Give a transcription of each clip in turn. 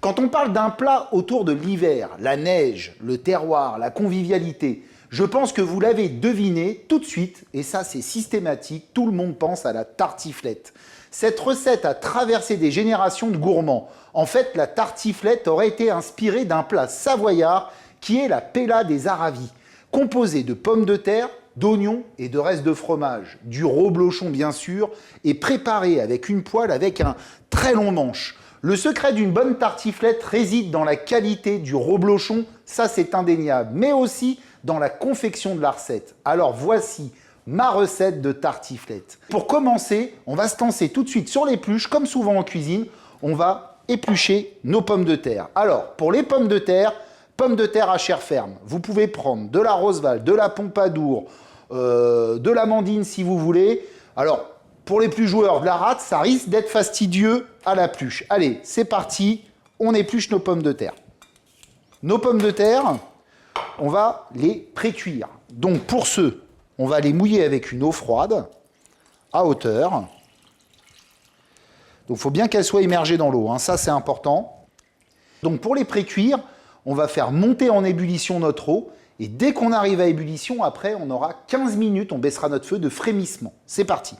Quand on parle d'un plat autour de l'hiver, la neige, le terroir, la convivialité, je pense que vous l'avez deviné tout de suite, et ça c'est systématique, tout le monde pense à la tartiflette. Cette recette a traversé des générations de gourmands. En fait, la tartiflette aurait été inspirée d'un plat savoyard qui est la pella des Aravis, composée de pommes de terre, d'oignons et de restes de fromage, du reblochon bien sûr, et préparée avec une poêle avec un très long manche. Le secret d'une bonne tartiflette réside dans la qualité du reblochon, ça c'est indéniable, mais aussi dans la confection de la recette. Alors voici ma recette de tartiflette. Pour commencer, on va se lancer tout de suite sur l'épluche, comme souvent en cuisine, on va éplucher nos pommes de terre. Alors, pour les pommes de terre à chair ferme, vous pouvez prendre de la Roseval, de la Pompadour, de l'amandine si vous voulez. Alors, pour les plus joueurs de la rate, ça risque d'être fastidieux à l'épluche. Allez, c'est parti, on épluche nos pommes de terre. Nos pommes de terre, on va les pré-cuire. Donc pour ceux, on va les mouiller avec une eau froide, à hauteur. Donc il faut bien qu'elles soient immergées dans l'eau, hein. Ça c'est important. Donc pour les pré-cuire, on va faire monter en ébullition notre eau. Et dès qu'on arrive à ébullition, après on aura 15 minutes, on baissera notre feu de frémissement. C'est parti.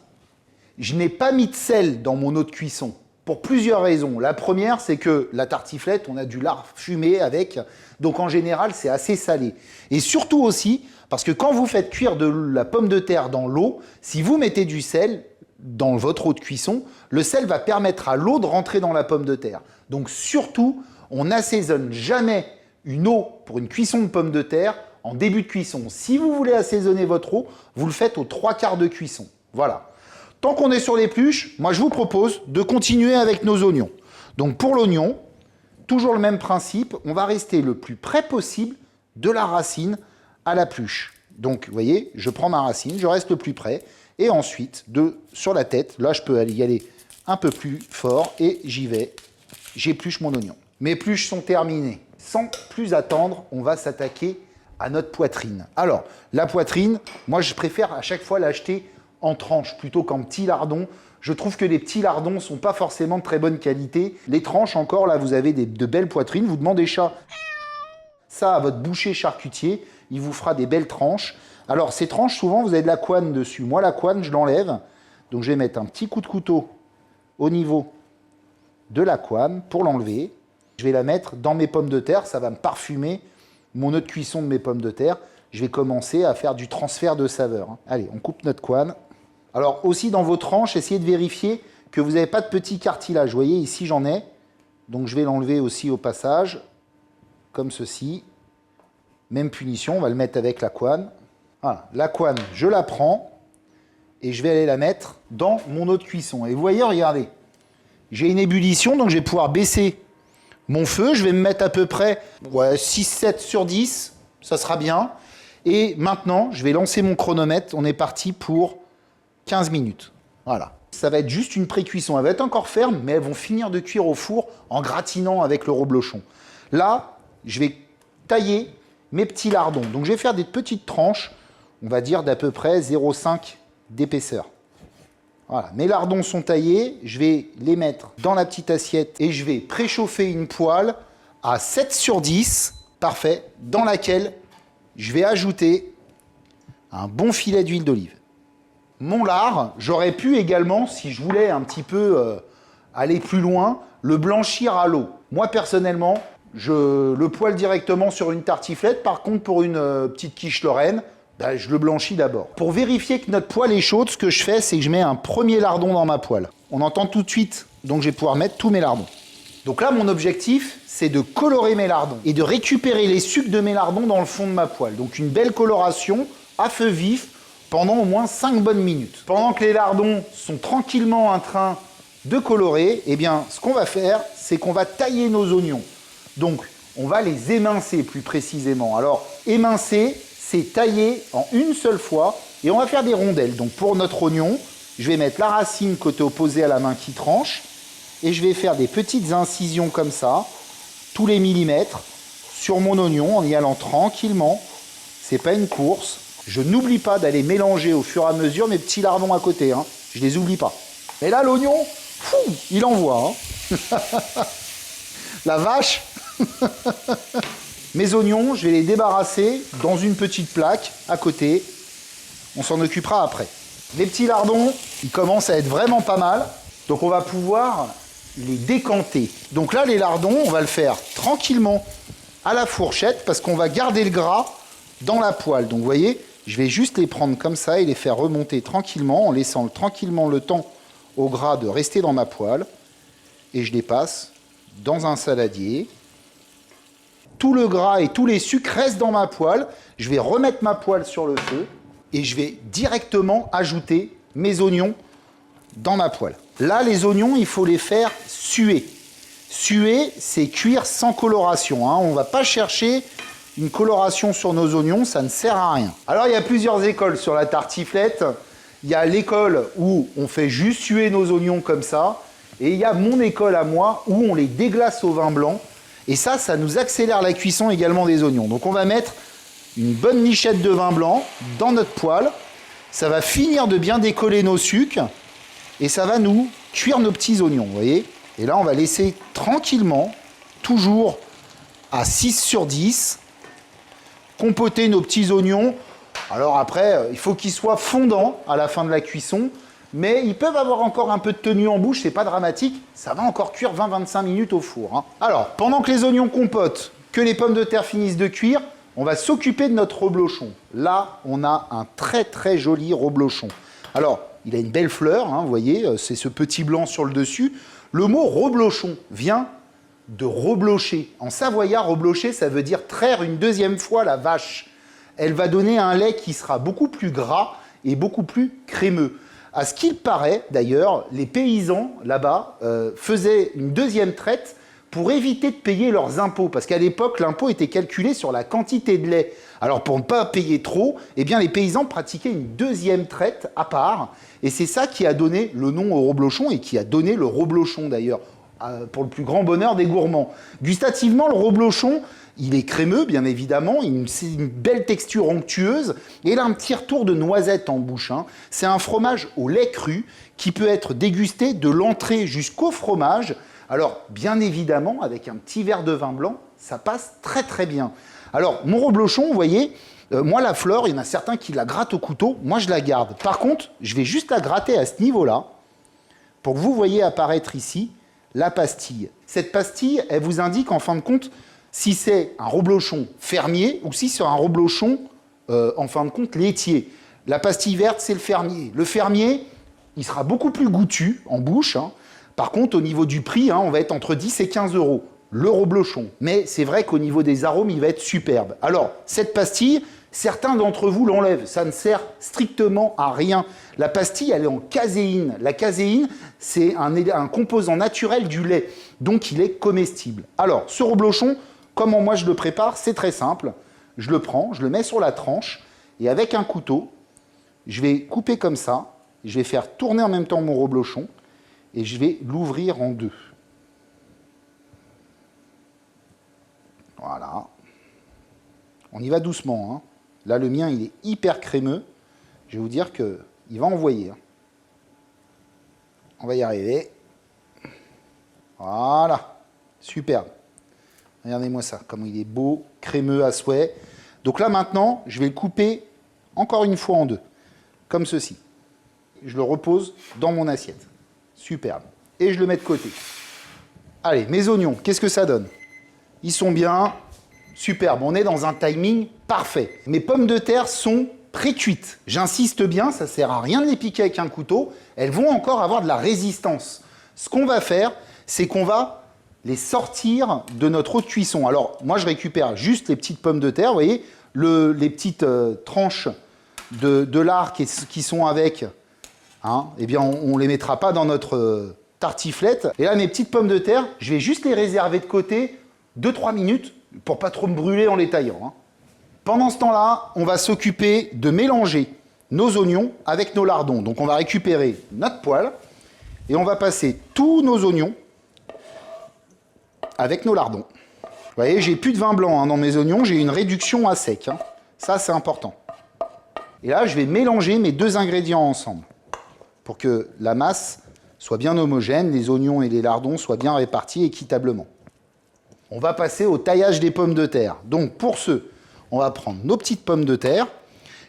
Je n'ai pas mis de sel dans mon eau de cuisson pour plusieurs raisons. La première, c'est que la tartiflette, on a du lard fumé avec, donc en général, c'est assez salé. Et surtout aussi, parce que quand vous faites cuire de la pomme de terre dans l'eau, si vous mettez du sel dans votre eau de cuisson, le sel va permettre à l'eau de rentrer dans la pomme de terre. Donc surtout, on n'assaisonne jamais une eau pour une cuisson de pommes de terre en début de cuisson. Si vous voulez assaisonner votre eau, vous le faites aux 3/4 de cuisson. Voilà. Tant qu'on est sur l'épluche, moi je vous propose de continuer avec nos oignons. Donc pour l'oignon, toujours le même principe, on va rester le plus près possible de la racine à la pluche. Donc vous voyez, je prends ma racine, je reste le plus près, et ensuite, sur la tête, là je peux y aller un peu plus fort, et j'y vais, j'épluche mon oignon. Mes épluches sont terminées. Sans plus attendre, on va s'attaquer à notre poitrine. Alors, la poitrine, moi je préfère à chaque fois l'acheter en tranches plutôt qu'en petits lardons. Je trouve que les petits lardons ne sont pas forcément de très bonne qualité. Les tranches encore, là vous avez de belles poitrines. Vous demandez ça à votre boucher charcutier, il vous fera des belles tranches. Alors ces tranches, souvent vous avez de la couenne dessus. Moi la couenne, je l'enlève. Donc je vais mettre un petit coup de couteau au niveau de la couenne pour l'enlever. Je vais la mettre dans mes pommes de terre, ça va me parfumer mon eau de cuisson de mes pommes de terre. Je vais commencer à faire du transfert de saveur. Allez, on coupe notre couenne. Alors aussi dans vos tranches, essayez de vérifier que vous n'avez pas de petits cartilages. Vous voyez, ici j'en ai. Donc je vais l'enlever aussi au passage, comme ceci. Même punition, on va le mettre avec la couenne. Voilà, la couenne, je la prends et je vais aller la mettre dans mon eau de cuisson. Et vous voyez, regardez, j'ai une ébullition, donc je vais pouvoir baisser mon feu. Je vais me mettre à peu près 6-7 sur 10, ça sera bien. Et maintenant, je vais lancer mon chronomètre. On est parti pour 15 minutes. Voilà. Ça va être juste une pré-cuisson. Elle va être encore ferme, mais elles vont finir de cuire au four en gratinant avec le reblochon. Là, je vais tailler mes petits lardons. Donc, je vais faire des petites tranches, on va dire d'à peu près 0,5 d'épaisseur. Voilà. Mes lardons sont taillés. Je vais les mettre dans la petite assiette et je vais préchauffer une poêle à 7 sur 10, parfait, dans laquelle je vais ajouter un bon filet d'huile d'olive. Mon lard, j'aurais pu également, si je voulais un petit peu aller plus loin, le blanchir à l'eau. Moi, personnellement, je le poêle directement sur une tartiflette. Par contre, pour une petite quiche lorraine, je le blanchis d'abord. Pour vérifier que notre poêle est chaude, ce que je fais, c'est que je mets un premier lardon dans ma poêle. On entend tout de suite, donc je vais pouvoir mettre tous mes lardons. Donc là, mon objectif, c'est de colorer mes lardons et de récupérer les sucs de mes lardons dans le fond de ma poêle. Donc une belle coloration à feu vif pendant au moins 5 bonnes minutes. Pendant que les lardons sont tranquillement en train de colorer, eh bien, ce qu'on va faire, c'est qu'on va tailler nos oignons. Donc, on va les émincer plus précisément. Alors, émincer, c'est tailler en une seule fois et on va faire des rondelles. Donc, pour notre oignon, je vais mettre la racine côté opposé à la main qui tranche et je vais faire des petites incisions comme ça, tous les millimètres, sur mon oignon en y allant tranquillement. C'est pas une course. Je n'oublie pas d'aller mélanger au fur et à mesure mes petits lardons à côté. Hein. Je les oublie pas. Et là, l'oignon, il envoie. Hein. La vache. Mes oignons, je vais les débarrasser dans une petite plaque à côté. On s'en occupera après. Les petits lardons, ils commencent à être vraiment pas mal. Donc on va pouvoir les décanter. Donc là, les lardons, on va le faire tranquillement à la fourchette parce qu'on va garder le gras dans la poêle. Donc vous voyez, je vais juste les prendre comme ça et les faire remonter tranquillement en laissant tranquillement le temps au gras de rester dans ma poêle. Et je les passe dans un saladier. Tout le gras et tous les sucres restent dans ma poêle. Je vais remettre ma poêle sur le feu et je vais directement ajouter mes oignons dans ma poêle. Là, les oignons, il faut les faire suer. Suer, c'est cuire sans coloration. On ne va pas chercher une coloration sur nos oignons, ça ne sert à rien. Alors, il y a plusieurs écoles sur la tartiflette. Il y a l'école où on fait juste suer nos oignons comme ça. Et il y a mon école à moi où on les déglace au vin blanc. Et ça nous accélère la cuisson également des oignons. Donc on va mettre une bonne lichette de vin blanc dans notre poêle. Ça va finir de bien décoller nos sucres. Et ça va nous cuire nos petits oignons, vous voyez. Et là, on va laisser tranquillement, toujours à 6/10, compoter nos petits oignons. Alors après, il faut qu'ils soient fondants à la fin de la cuisson. Mais ils peuvent avoir encore un peu de tenue en bouche, c'est pas dramatique. Ça va encore cuire 20-25 minutes au four. Alors, pendant que les oignons compotent, que les pommes de terre finissent de cuire, on va s'occuper de notre reblochon. Là, on a un très très joli reblochon. Alors, il a une belle fleur, vous voyez, c'est ce petit blanc sur le dessus. Le mot reblochon vient de reblocher. En savoyard, reblocher, ça veut dire traire une deuxième fois la vache. Elle va donner un lait qui sera beaucoup plus gras et beaucoup plus crémeux. À ce qu'il paraît, d'ailleurs, les paysans, là-bas, faisaient une deuxième traite pour éviter de payer leurs impôts. Parce qu'à l'époque, l'impôt était calculé sur la quantité de lait. Alors, pour ne pas payer trop, eh bien, les paysans pratiquaient une deuxième traite à part. Et c'est ça qui a donné le nom au reblochon et qui a donné le reblochon, d'ailleurs, pour le plus grand bonheur des gourmands. Gustativement, le reblochon, il est crémeux, bien évidemment, c'est une belle texture onctueuse, et il a un petit retour de noisette en bouche. C'est un fromage au lait cru qui peut être dégusté de l'entrée jusqu'au fromage. Alors, bien évidemment, avec un petit verre de vin blanc, ça passe très très bien. Alors, mon reblochon, vous voyez, moi la fleur, il y en a certains qui la grattent au couteau, moi je la garde. Par contre, je vais juste la gratter à ce niveau-là, pour que vous voyez apparaître ici la pastille. Cette pastille, elle vous indique en fin de compte si c'est un reblochon fermier ou si c'est un reblochon, en fin de compte, laitier. La pastille verte, c'est le fermier. Le fermier, il sera beaucoup plus goûtu en bouche. Par contre, au niveau du prix, on va être entre 10 et 15 euros, le reblochon. Mais c'est vrai qu'au niveau des arômes, il va être superbe. Alors, cette pastille, certains d'entre vous l'enlèvent. Ça ne sert strictement à rien. La pastille, elle est en caséine. La caséine, c'est un composant naturel du lait. Donc, il est comestible. Alors, ce reblochon, comment moi je le prépare, c'est très simple. Je le prends, je le mets sur la tranche et avec un couteau, je vais couper comme ça. Je vais faire tourner en même temps mon reblochon et je vais l'ouvrir en deux. Voilà. On y va doucement. Là, le mien, il est hyper crémeux. Je vais vous dire qu'il va envoyer. On va y arriver. Voilà. Superbe. Regardez-moi ça, comme il est beau, crémeux à souhait. Donc là, maintenant, je vais le couper encore une fois en deux, comme ceci. Je le repose dans mon assiette. Superbe. Et je le mets de côté. Allez, mes oignons, qu'est-ce que ça donne? Ils sont bien. Superbe. On est dans un timing parfait. Mes pommes de terre sont pré-cuites. J'insiste bien, ça ne sert à rien de les piquer avec un couteau. Elles vont encore avoir de la résistance. Ce qu'on va faire, c'est qu'on va les sortir de notre eau de cuisson. Alors, moi, je récupère juste les petites pommes de terre, vous voyez, les petites tranches de lard qui sont avec, eh bien, on ne les mettra pas dans notre tartiflette. Et là, mes petites pommes de terre, je vais juste les réserver de côté 2-3 minutes pour pas trop me brûler en les taillant. Pendant ce temps-là, on va s'occuper de mélanger nos oignons avec nos lardons. Donc, on va récupérer notre poêle et on va passer tous nos oignons avec nos lardons. Vous voyez, j'ai plus de vin blanc dans mes oignons, j'ai une réduction à sec. Ça, c'est important. Et là, je vais mélanger mes deux ingrédients ensemble pour que la masse soit bien homogène, les oignons et les lardons soient bien répartis équitablement. on va passer au taillage des pommes de terre. Donc pour ce, on va prendre nos petites pommes de terre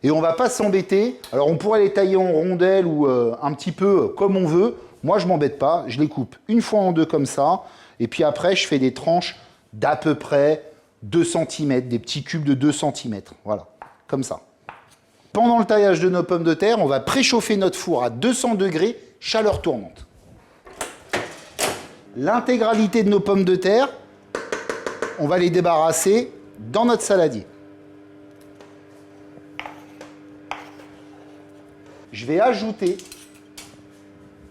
et on va pas s'embêter. Alors on pourrait les tailler en rondelles ou un petit peu comme on veut. Moi je m'embête pas, je les coupe une fois en deux comme ça. Et puis après je fais des tranches d'à peu près 2 cm, des petits cubes de 2 cm. Voilà, comme ça. Pendant le taillage de nos pommes de terre, on va préchauffer notre four à 200 degrés, chaleur tournante. L'intégralité de nos pommes de terre, on va les débarrasser dans notre saladier. Je vais ajouter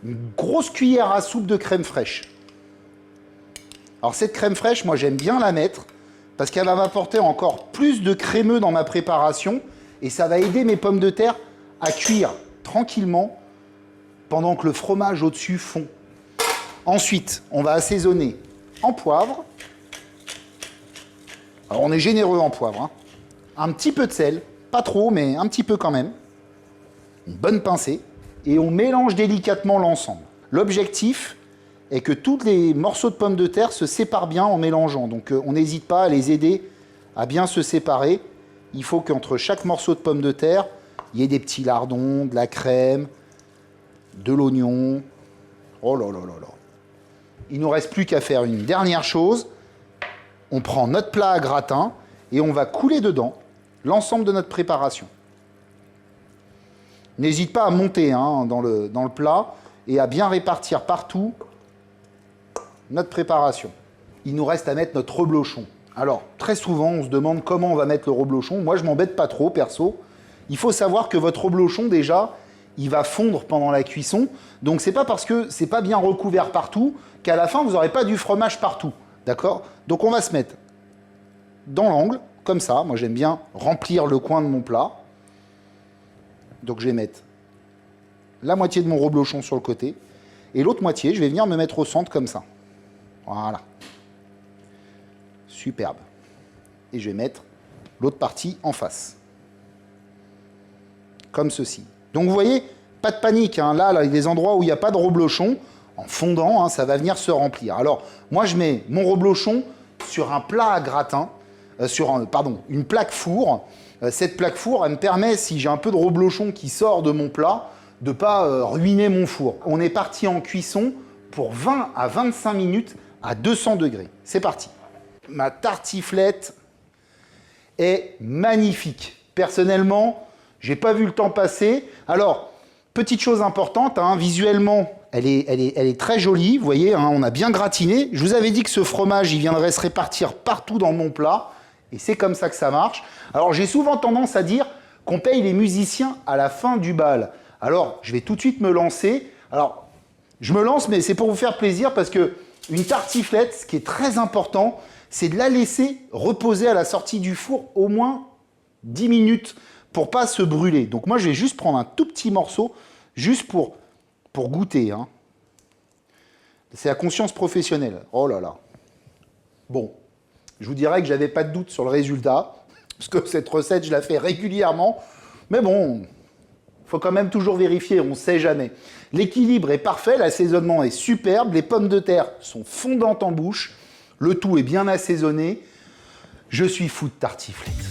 une grosse cuillère à soupe de crème fraîche. Alors cette crème fraîche, moi j'aime bien la mettre parce qu'elle va m'apporter encore plus de crémeux dans ma préparation et ça va aider mes pommes de terre à cuire tranquillement pendant que le fromage au-dessus fond. Ensuite, on va assaisonner en poivre. Alors on est généreux en poivre, hein. Un petit peu de sel, pas trop, mais un petit peu quand même. Une bonne pincée. Et on mélange délicatement l'ensemble. L'objectif est que tous les morceaux de pommes de terre se séparent bien en mélangeant. Donc on n'hésite pas à les aider à bien se séparer. Il faut qu'entre chaque morceau de pommes de terre, il y ait des petits lardons, de la crème, de l'oignon. Oh là là là là. Il ne nous reste plus qu'à faire une dernière chose. On prend notre plat à gratin et on va couler dedans l'ensemble de notre préparation. N'hésite pas à monter hein, dans le plat et à bien répartir partout notre préparation. Il nous reste à mettre notre reblochon. Alors, très souvent, on se demande comment on va mettre le reblochon. Moi, je m'embête pas trop, perso. Il faut savoir que votre reblochon, déjà, il va fondre pendant la cuisson. Donc, c'est pas parce que c'est pas bien recouvert partout qu'à la fin, vous n'aurez pas du fromage partout. D'accord? Donc, on va se mettre dans l'angle, comme ça. Moi, j'aime bien remplir le coin de mon plat. Donc, je vais mettre la moitié de mon reblochon sur le côté. Et l'autre moitié, je vais venir me mettre au centre, comme ça. Voilà. Superbe. Et je vais mettre l'autre partie en face. Comme ceci. Donc vous voyez, pas de panique. Hein. Là, il y a des endroits où il n'y a pas de reblochon. En fondant, hein, ça va venir se remplir. Alors, moi, je mets mon reblochon sur un plat à gratin, une plaque four. Cette plaque four, elle me permet, si j'ai un peu de reblochon qui sort de mon plat, de ne pas ruiner mon four. On est parti en cuisson pour 20 à 25 minutes à 200 degrés. C'est parti. Ma tartiflette est magnifique. Personnellement, j'ai pas vu le temps passer. Alors, petite chose importante, hein, visuellement, elle est très jolie. Vous voyez, hein, on a bien gratiné. Je vous avais dit que ce fromage, il viendrait se répartir partout dans mon plat. Et c'est comme ça que ça marche. Alors, j'ai souvent tendance à dire qu'on paye les musiciens à la fin du bal. Alors, je vais tout de suite me lancer. Alors, je me lance, mais c'est pour vous faire plaisir parce que une tartiflette, ce qui est très important, c'est de la laisser reposer à la sortie du four au moins 10 minutes pour pas se brûler. Donc moi, je vais juste prendre un tout petit morceau, juste pour goûter. Hein. C'est la conscience professionnelle. Oh là là. Bon, je vous dirais que j'avais pas de doute sur le résultat, parce que cette recette, je la fais régulièrement. Mais bon, faut quand même toujours vérifier, on ne sait jamais. L'équilibre est parfait, l'assaisonnement est superbe, les pommes de terre sont fondantes en bouche, le tout est bien assaisonné. Je suis fou de tartiflette.